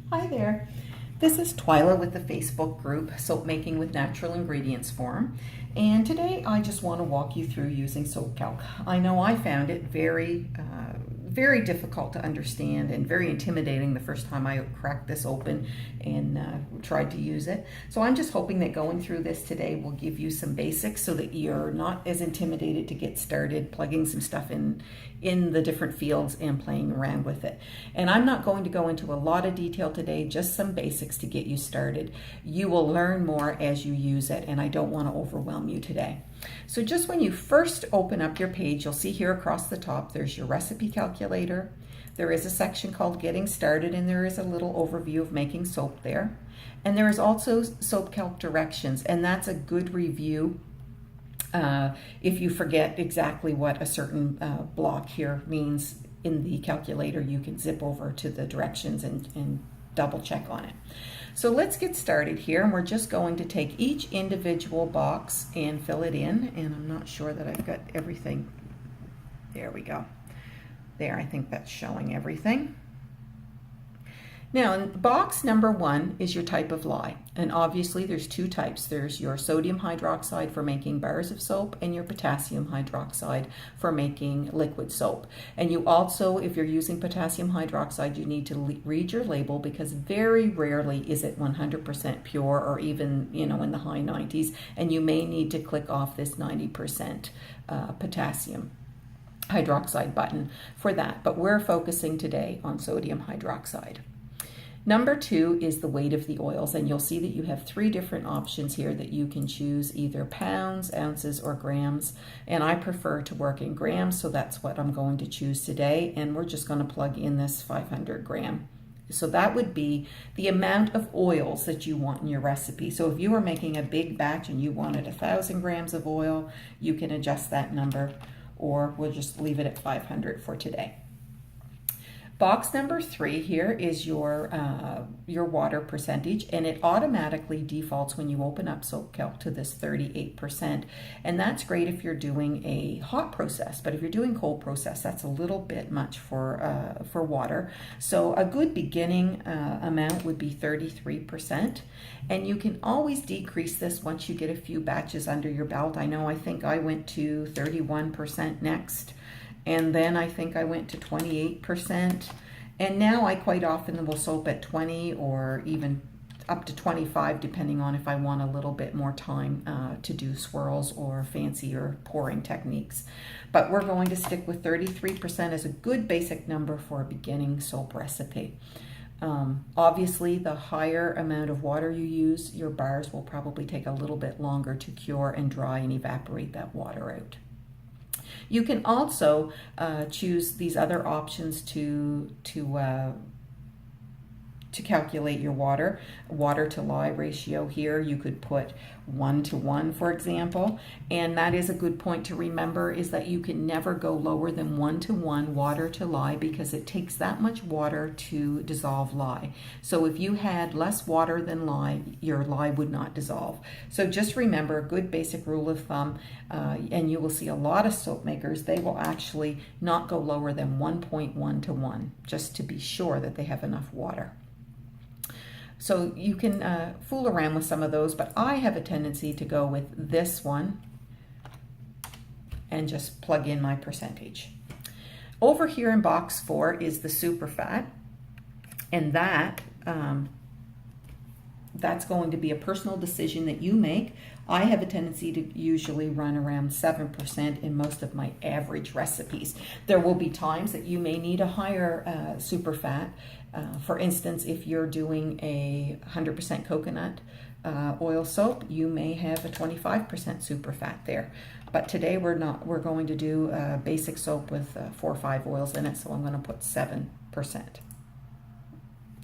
Hi there. This is Twila with the Facebook group Soapmaking with Natural Ingredients Forum. And today I just want to walk you through using Soapcalc. I know I found it very difficult to understand and very intimidating the first time I cracked this open and tried to use it. So I'm just hoping that going through this today will give you some basics so that you're not as intimidated to get started plugging some stuff in the different fields and playing around with it. And I'm not going to go into a lot of detail today, just some basics to get you started. You will learn more as you use it, and I don't want to overwhelm you today. So just when you first open up your page, you'll see here across the top, there's your recipe calculator. There is a section called Getting Started, and there is a little overview of making soap there. And there is also Soapcalc directions, and that's a good review if you forget exactly what a certain block here means in the calculator. You can zip over to the directions and double check on it. So let's get started here, and we're just going to take each individual box and fill it in, and I'm not sure that I've got everything. There we go. There, I think that's showing everything. Now, in box number 1 is your type of lye, and obviously there's two types. There's your sodium hydroxide for making bars of soap and your potassium hydroxide for making liquid soap. And you also, if you're using potassium hydroxide, you need to read your label, because very rarely is it 100% pure, or even, in the high 90s, and you may need to click off this 90% potassium hydroxide button for that. But we're focusing today on sodium hydroxide. Number 2 is the weight of the oils, and you'll see that you have 3 different options here that you can choose, either pounds, ounces, or grams. And I prefer to work in grams, so that's what I'm going to choose today. And we're just going to plug in this 500 gram. So that would be the amount of oils that you want in your recipe. So if you were making a big batch and you wanted 1,000 grams of oil, you can adjust that number, or we'll just leave it at 500 for today. Box number 3 here is your water percentage, and it automatically defaults when you open up Soapcalc to this 38%. And that's great if you're doing a hot process, but if you're doing cold process, that's a little bit much for water. So a good beginning amount would be 33%. And you can always decrease this once you get a few batches under your belt. I think I went to 31% next. And then I think I went to 28%. And now I quite often will soap at 20 or even up to 25, depending on if I want a little bit more time to do swirls or fancier pouring techniques. But we're going to stick with 33% as a good basic number for a beginning soap recipe. Obviously, the higher amount of water you use, your bars will probably take a little bit longer to cure and dry and evaporate that water out. You can also choose these other options to calculate your water to lye ratio. Here you could put 1:1, for example, and that is a good point to remember, is that you can never go lower than 1:1 water to lye, because it takes that much water to dissolve lye. So if you had less water than lye, your lye would not dissolve. So just remember a good basic rule of thumb, and you will see a lot of soap makers, they will actually not go lower than 1.1:1, just to be sure that they have enough water. So you can fool around with some of those, but I have a tendency to go with this one and just plug in my percentage. Over here in box 4 is the superfat, and that's going to be a personal decision that you make. I have a tendency to usually run around 7% in most of my average recipes. There will be times that you may need a higher superfat. For instance, if you're doing a 100% coconut oil soap, you may have a 25% superfat there. But today we're going to do a basic soap with 4 or 5 oils in it, so I'm going to put 7%.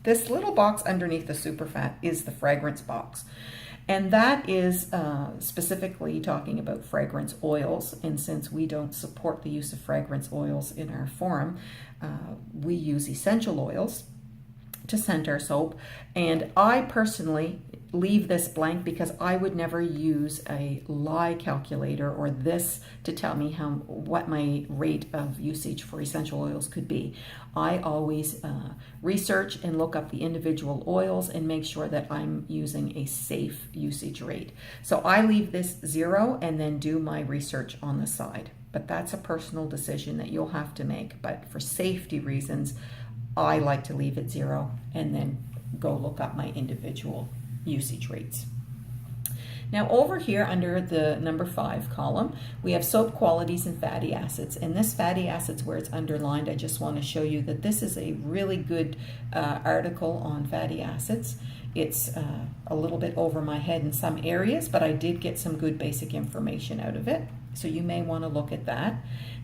This little box underneath the superfat is the fragrance box. And that is specifically talking about fragrance oils. And since we don't support the use of fragrance oils in our forum, we use essential oils. to scent our soap. And I personally leave this blank because I would never use a lye calculator or this to tell me what my rate of usage for essential oils could be. I always research and look up the individual oils and make sure that I'm using a safe usage rate. So I leave this 0 and then do my research on the side. But that's a personal decision that you'll have to make. But for safety reasons, I like to leave it 0 and then go look up my individual usage rates. Now over here under the number 5 column, we have soap qualities and fatty acids. And this fatty acids, where it's underlined, I just want to show you that this is a really good article on fatty acids. It's a little bit over my head in some areas, but I did get some good basic information out of it. So you may want to look at that.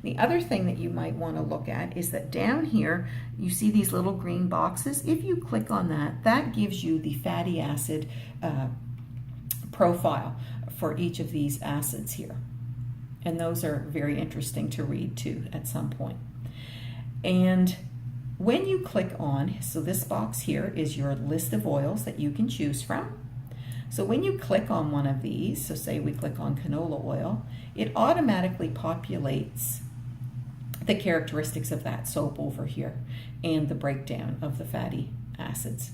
The other thing that you might want to look at is that down here, you see these little green boxes. If you click on that, that gives you the fatty acid profile for each of these acids here. And those are very interesting to read too at some point. And when you click on, so this box here is your list of oils that you can choose from. So when you click on one of these, so say we click on canola oil, it automatically populates the characteristics of that soap over here and the breakdown of the fatty acids.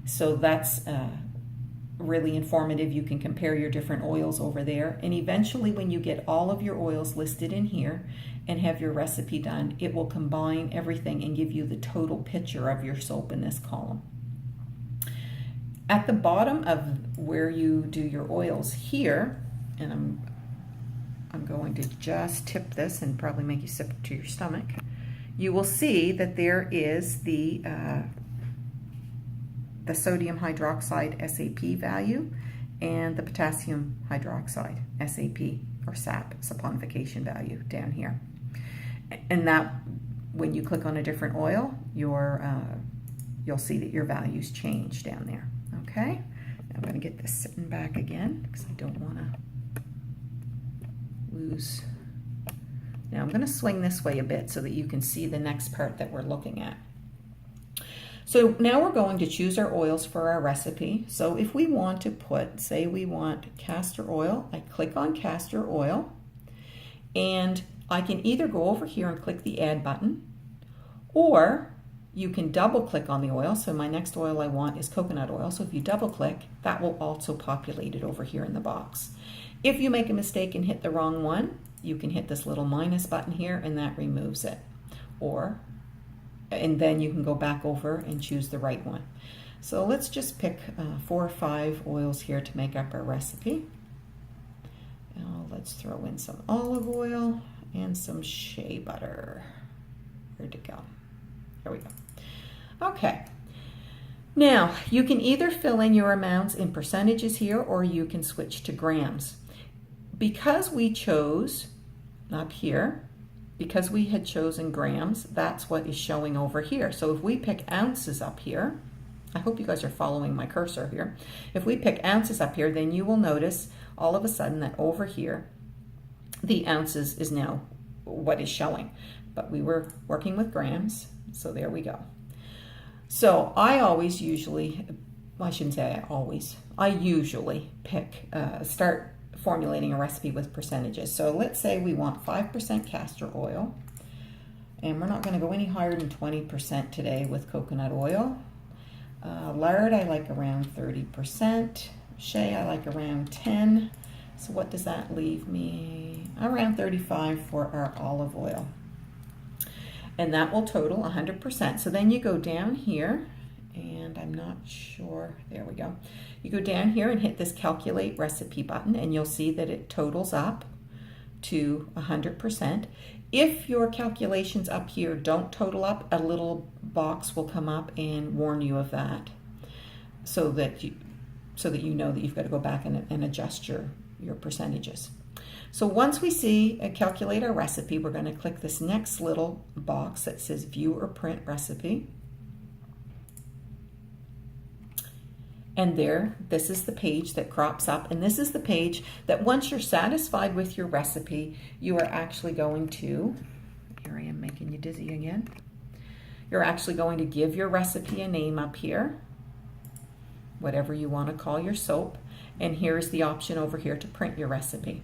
So that's really informative. You can compare your different oils over there, and eventually when you get all of your oils listed in here and have your recipe done, it will combine everything and give you the total picture of your soap in this column. At the bottom of where you do your oils here, and I'm going to just tip this and probably make you sip to your stomach, you will see that there is the sodium hydroxide SAP value and the potassium hydroxide SAP or SAP, saponification value down here. And that, when you click on a different oil, you'll see that your values change down there. Okay, now I'm going to get this sitting back again because I don't want to lose. Now I'm going to swing this way a bit so that you can see the next part that we're looking at. So now we're going to choose our oils for our recipe. So if we want to put, say we want castor oil, I click on castor oil, and I can either go over here and click the add button, or you can double click on the oil. So my next oil I want is coconut oil. So if you double click, that will also populate it over here in the box. If you make a mistake and hit the wrong one, you can hit this little minus button here and that removes it. And then you can go back over and choose the right one. So let's just pick 4 or 5 oils here to make up our recipe. Now let's throw in some olive oil and some shea butter. Where'd it go? There we go. Okay, now you can either fill in your amounts in percentages here, or you can switch to grams. Because we chose up here, because we had chosen grams, that's what is showing over here. So if we pick ounces up here, I hope you guys are following my cursor here. If we pick ounces up here, then you will notice all of a sudden that over here, the ounces is now what is showing. But we were working with grams, so there we go. So I always usually, well, I shouldn't say I usually pick, start formulating a recipe with percentages. So let's say we want 5% castor oil, and we're not going to go any higher than 20% today with coconut oil. Lard I like around 30%, shea I like around 10. So what does that leave me? Around 35 for our olive oil. And that will total 100%. So then you go down here, and I'm not sure, there we go. You go down here and hit this calculate recipe button, and you'll see that it totals up to 100%. If your calculations up here don't total up, a little box will come up and warn you of that, so that you know that you've got to go back and adjust your percentages. So once we see calculate our recipe, we're going to click this next little box that says view or print recipe. And there, this is the page that crops up, and this is the page that once you're satisfied with your recipe, you are actually going to, here I am making you dizzy again, You're actually going to give your recipe a name up here, whatever you want to call your soap. And here's the option over here to print your recipe.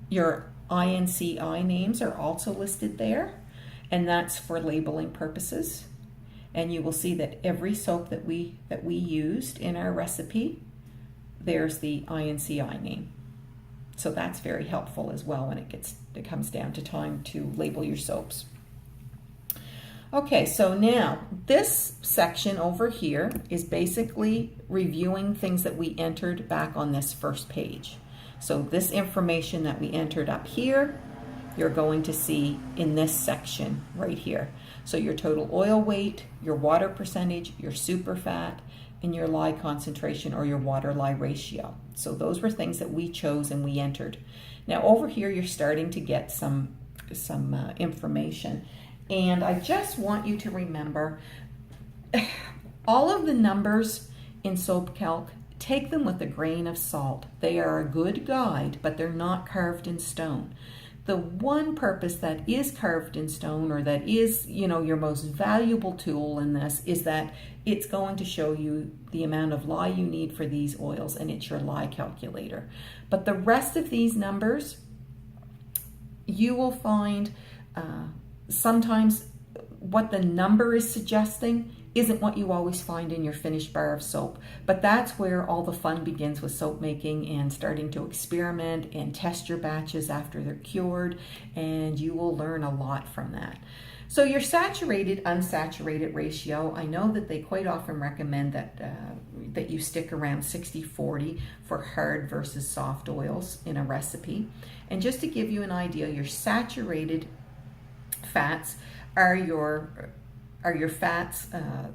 Your INCI names are also listed there, and that's for labeling purposes. And you will see that every soap that we used in our recipe, there's the INCI name. So that's very helpful as well when it comes down to time to label your soaps. Okay, so now this section over here is basically reviewing things that we entered back on this first page. So this information that we entered up here, you're going to see in this section right here. So your total oil weight, your water percentage, your superfat, and your lye concentration or your water-lye ratio. So those were things that we chose and we entered. Now over here you're starting to get some information. And I just want you to remember, all of the numbers in Soapcalc, take them with a grain of salt. They are a good guide, but they're not carved in stone. The one purpose that is carved in stone, or that is, your most valuable tool in this, is that it's going to show you the amount of lye you need for these oils, and it's your lye calculator. But the rest of these numbers, you will find sometimes what the number is suggesting isn't what you always find in your finished bar of soap. But that's where all the fun begins with soap making and starting to experiment and test your batches after they're cured, and you will learn a lot from that. So your saturated unsaturated ratio, I know that they quite often recommend that you stick around 60-40 for hard versus soft oils in a recipe. And just to give you an idea, your saturated fats are your fats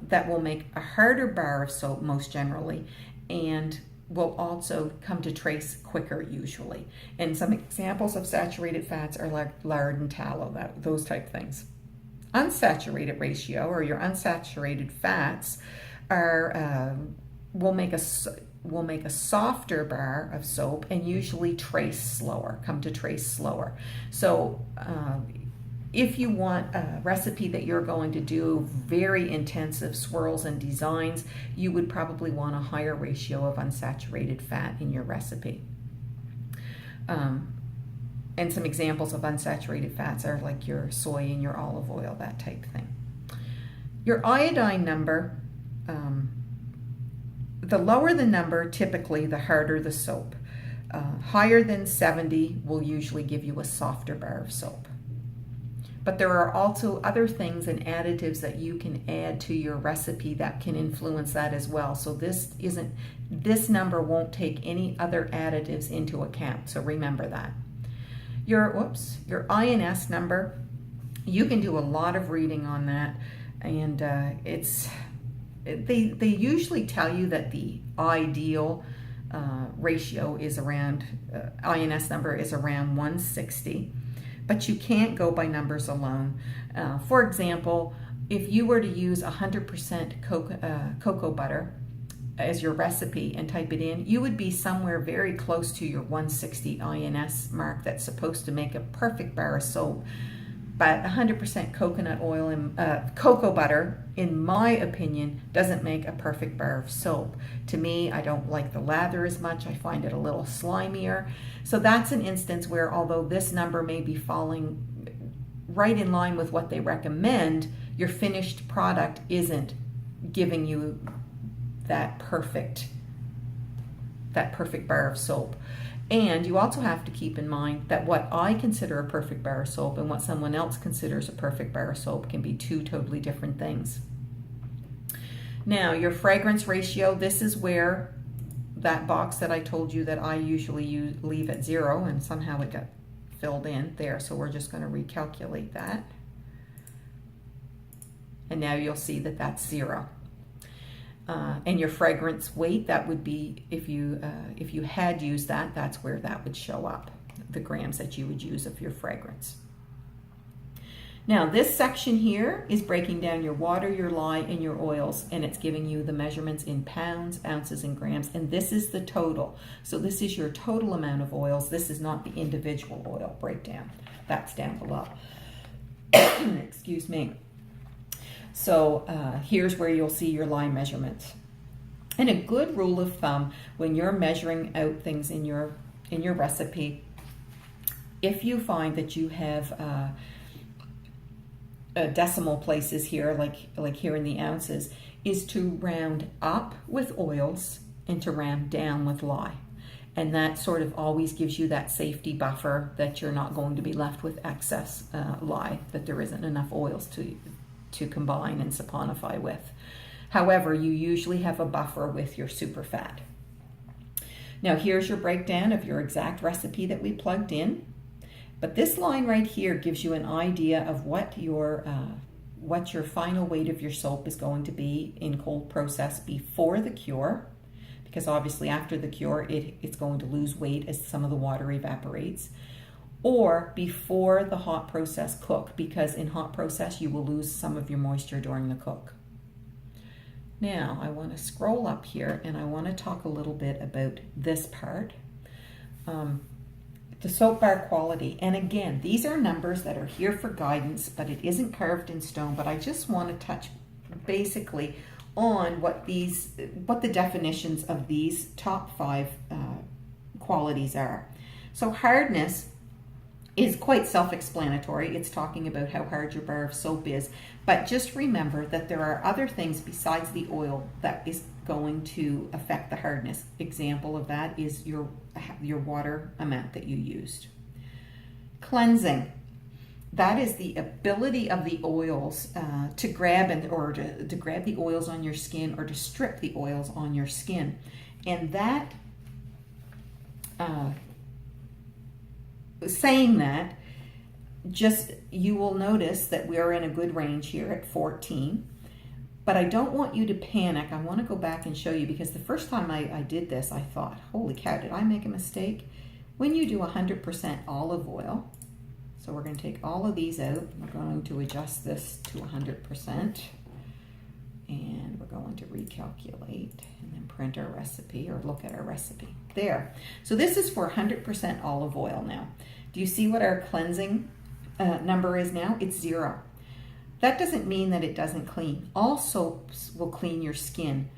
that will make a harder bar of soap most generally, and will also come to trace quicker usually. And some examples of saturated fats are like lard and tallow, those type things. Unsaturated ratio, or your unsaturated fats, will make a softer bar of soap and usually come to trace slower. So if you want a recipe that you're going to do very intensive swirls and designs, you would probably want a higher ratio of unsaturated fat in your recipe. And some examples of unsaturated fats are like your soy and your olive oil, that type thing. Your iodine number, the lower the number, typically the harder the soap. Higher than 70 will usually give you a softer bar of soap. But there are also other things and additives that you can add to your recipe that can influence that as well. So this number won't take any other additives into account. So remember that. Your INS number, you can do a lot of reading on that, and they usually tell you that the ideal ratio is around INS number is around 160. But you can't go by numbers alone. For example, if you were to use 100% cocoa butter as your recipe and type it in, you would be somewhere very close to your 160 INS mark that's supposed to make a perfect bar of soap. But 100% coconut oil and cocoa butter, in my opinion, doesn't make a perfect bar of soap. To me, I don't like the lather as much. I find it a little slimier. So that's an instance where, although this number may be falling right in line with what they recommend, your finished product isn't giving you that perfect bar of soap. And you also have to keep in mind that what I consider a perfect bar of soap and what someone else considers a perfect bar of soap can be two totally different things. Now, your fragrance ratio, this is where that box that I told you that I usually leave at 0, and somehow it got filled in there, so we're just going to recalculate that. And now you'll see that that's 0. And your fragrance weight, that would be, if you had used that, that's where that would show up, the grams that you would use of your fragrance. Now this section here is breaking down your water, your lye, and your oils, and it's giving you the measurements in pounds, ounces, and grams, and this is the total. So this is your total amount of oils. This is not the individual oil breakdown. That's down below. Excuse me. So here's where you'll see your lye measurements. And a good rule of thumb when you're measuring out things in your recipe, if you find that you have decimal places here, like here in the ounces, is to round up with oils and to round down with lye. And that sort of always gives you that safety buffer that you're not going to be left with excess lye, that there isn't enough oils to combine and saponify with. However, you usually have a buffer with your super fat. Now here's your breakdown of your exact recipe that we plugged in. But this line right here gives you an idea of what your final weight of your soap is going to be in cold process before the cure, because obviously after the cure it's going to lose weight as some of the water evaporates, or before the hot process cook, because in hot process you will lose some of your moisture during the cook. Now I want to scroll up here and I want to talk a little bit about this part. The soap bar quality. And again, these are numbers that are here for guidance, but it isn't carved in stone. But I just want to touch basically on what the definitions of these top 5 qualities are. So hardness is quite self-explanatory. It's talking about how hard your bar of soap is. But just remember that there are other things besides the oil that is going to affect the hardness. Example of that is your water amount that you used. Cleansing. That is the ability of the oils to grab to grab the oils on your skin or to strip the oils on your skin. And that saying that, just you will notice that we are in a good range here at 14. But I don't want you to panic. I want to go back and show you, because the first time I did this, I thought, holy cow, did I make a mistake? When you do 100% olive oil, so we're going to take all of these out. We're going to adjust this to 100%. And we're going to recalculate and then print our recipe or look at our recipe. There. So this is for 100% olive oil now. Do you see what our cleansing number is now? It's 0. That doesn't mean that it doesn't clean. All soaps will clean your skin.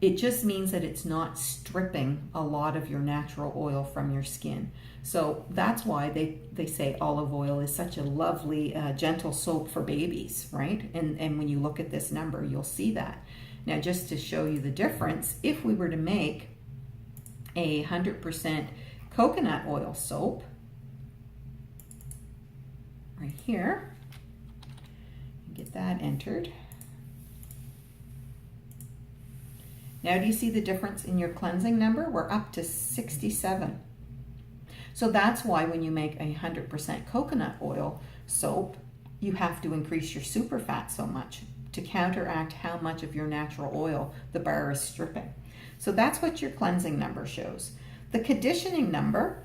It just means that it's not stripping a lot of your natural oil from your skin. So that's why they say olive oil is such a lovely, gentle soap for babies, right? And when you look at this number, you'll see that. Now, just to show you the difference, if we were to make a 100% coconut oil soap, right here, get that entered. Now, do you see the difference in your cleansing number? We're up to 67. So that's why when you make a 100% coconut oil soap, you have to increase your super fat so much to counteract how much of your natural oil the bar is stripping. So that's what your cleansing number shows. The conditioning number,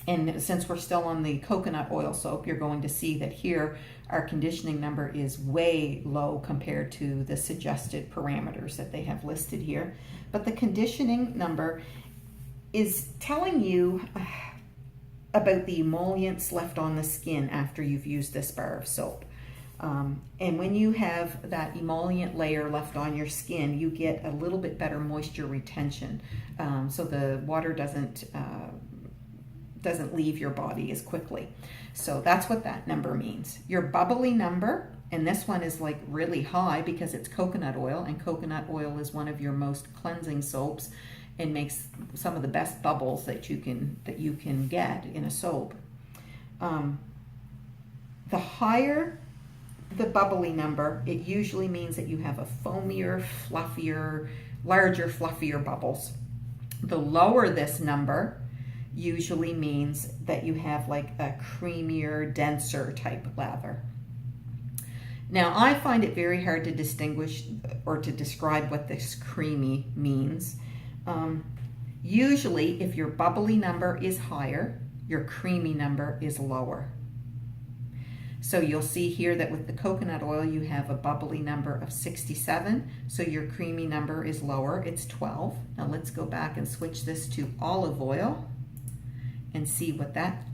and since we're still on the coconut oil soap, you're going to see that here our conditioning number is way low compared to the suggested parameters that they have listed here. But the conditioning number is telling you about the emollients left on the skin after you've used this bar of soap. And when you have that emollient layer left on your skin, you get a little bit better moisture retention. So the water doesn't leave your body as quickly. So that's what that number means. Your bubbly number, and this one is like really high because it's coconut oil, and coconut oil is one of your most cleansing soaps and makes some of the best bubbles that you can get in a soap. The higher the bubbly number, it usually means that you have a foamier, fluffier, larger, fluffier bubbles. The lower this number usually means that you have like a creamier, denser type lather. Now, I find it very hard to distinguish or to describe what this creamy means. Usually, if your bubbly number is higher, your creamy number is lower. So you'll see here that with the coconut oil, you have a bubbly number of 67. So your creamy number is lower, it's 12. Now let's go back and switch this to olive oil and see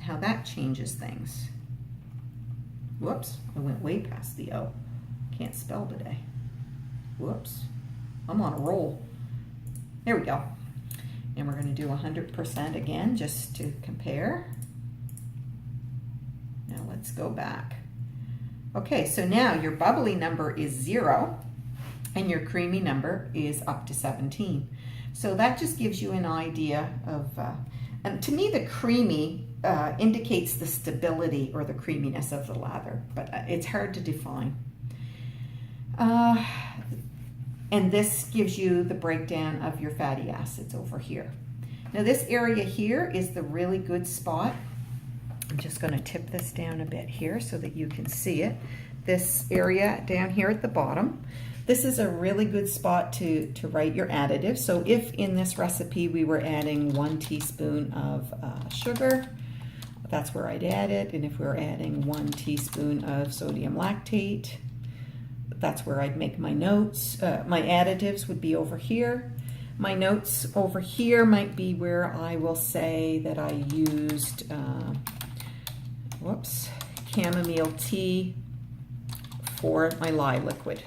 how that changes things. Whoops, I went way past the O. Can't spell today. Whoops, I'm on a roll. There we go. And we're going to do 100% again just to compare. Now let's go back. Okay, so now your bubbly number is 0 and your creamy number is up to 17. So that just gives you an idea of, and to me the creamy indicates the stability or the creaminess of the lather, but it's hard to define. And this gives you the breakdown of your fatty acids over here. Now this area here is the really good spot. I'm just going to tip this down a bit here so that you can see it. This area down here at the bottom, this is a really good spot to write your additives. So if in this recipe we were adding 1 teaspoon of sugar, that's where I'd add it. And if we were adding 1 teaspoon of sodium lactate, that's where I'd make my notes. My additives would be over here. My notes over here might be where I will say that I used, chamomile tea for my lye liquid.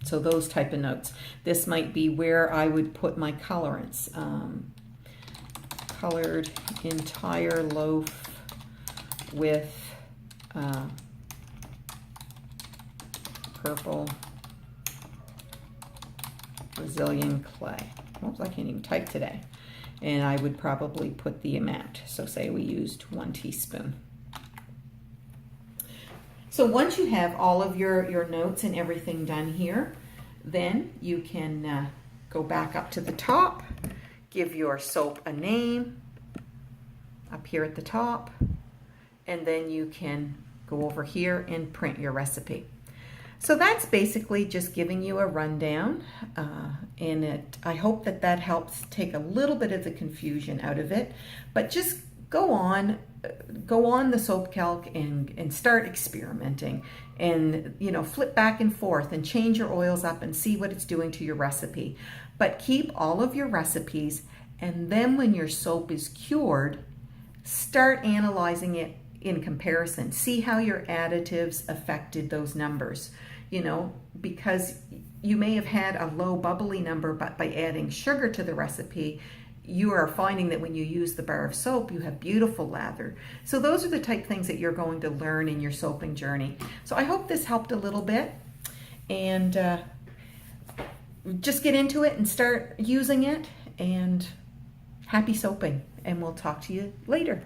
So those type of notes. This might be where I would put my colorants. Colored entire loaf with purple Brazilian clay. Oops, I can't even type today. And I would probably put the amount. So say we used 1 teaspoon. So once you have all of your notes and everything done here, then you can go back up to the top, give your soap a name up here at the top, and then you can go over here and print your recipe. So that's basically just giving you a rundown, and I hope that helps take a little bit of the confusion out of it. But just go on the Soapcalc and start experimenting, and flip back and forth and change your oils up and see what it's doing to your recipe. But keep all of your recipes, and then when your soap is cured, start analyzing it in comparison. See how your additives affected those numbers. Because you may have had a low bubbly number, but by adding sugar to the recipe, you are finding that when you use the bar of soap, you have beautiful lather. So those are the type things that you're going to learn in your soaping journey. So I hope this helped a little bit, and just get into it and start using it, and happy soaping, and we'll talk to you later.